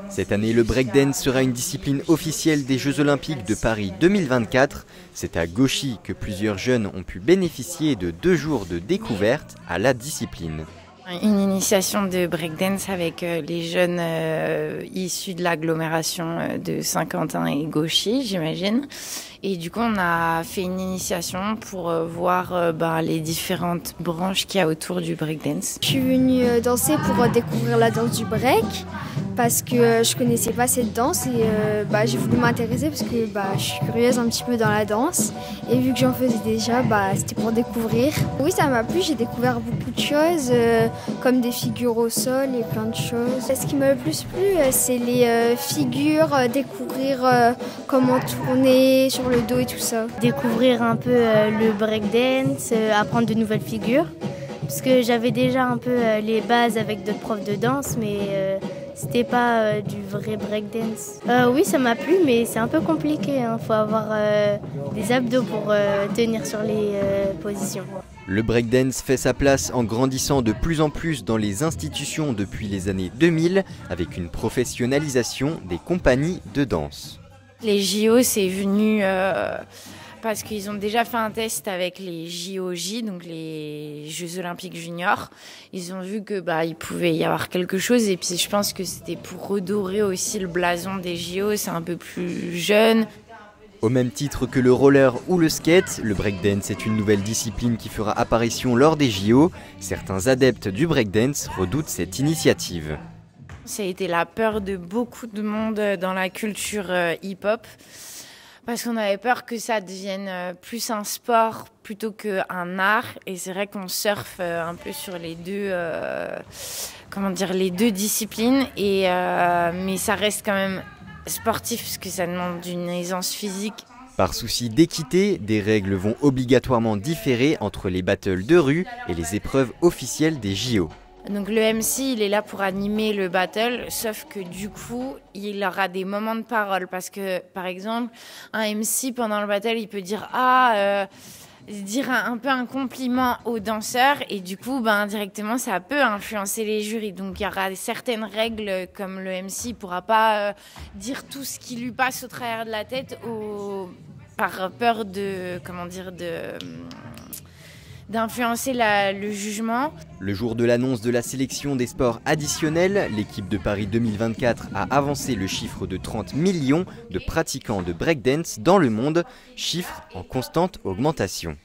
Cette année, le breakdance sera une discipline officielle des Jeux Olympiques de Paris 2024. C'est à Gauchy que plusieurs jeunes ont pu bénéficier de 2 jours de découverte à la discipline. Une initiation de breakdance avec les jeunes issus de l'agglomération de Saint-Quentin et Gauchy, j'imagine. Et du coup, on a fait une initiation pour voir les différentes branches qu'il y a autour du breakdance. Je suis venue danser pour découvrir la danse du break parce que je connaissais pas cette danse et j'ai voulu m'intéresser parce que je suis curieuse un petit peu dans la danse et vu que j'en faisais déjà, c'était pour découvrir. Oui, ça m'a plu, j'ai découvert beaucoup de choses comme des figures au sol et plein de choses. Ce qui m'a le plus plu, c'est les figures, découvrir comment tourner sur le dos et tout ça. Découvrir un peu le breakdance, apprendre de nouvelles figures. Parce que j'avais déjà un peu les bases avec d'autres profs de danse, mais c'était pas du vrai breakdance. Oui, ça m'a plu, mais c'est un peu compliqué. Faut avoir des abdos pour tenir sur les positions. Le breakdance fait sa place en grandissant de plus en plus dans les institutions depuis les années 2000, avec une professionnalisation des compagnies de danse. Les JO, c'est venu parce qu'ils ont déjà fait un test avec les JOJ, donc les Jeux Olympiques Juniors. Ils ont vu que il pouvait y avoir quelque chose et puis je pense que c'était pour redorer aussi le blason des JO, c'est un peu plus jeune. Au même titre que le roller ou le skate, le breakdance est une nouvelle discipline qui fera apparition lors des JO. Certains adeptes du breakdance redoutent cette initiative. Ça a été la peur de beaucoup de monde dans la culture hip-hop. Parce qu'on avait peur que ça devienne plus un sport plutôt qu'un art. Et c'est vrai qu'on surfe un peu sur les deux, les deux disciplines. Mais ça reste quand même sportif parce que ça demande une aisance physique. Par souci d'équité, des règles vont obligatoirement différer entre les battles de rue et les épreuves officielles des JO. Donc le MC, il est là pour animer le battle, sauf que du coup, il aura des moments de parole. Parce que, par exemple, un MC, pendant le battle, il peut dire dire un peu un compliment aux danseurs. Et du coup, indirectement, ça peut influencer les jurys. Donc il y aura certaines règles, comme le MC ne pourra pas dire tout ce qui lui passe au travers de la tête par peur d'influencer le jugement. Le jour de l'annonce de la sélection des sports additionnels, l'équipe de Paris 2024 a avancé le chiffre de 30 millions de pratiquants de breakdance dans le monde, chiffre en constante augmentation.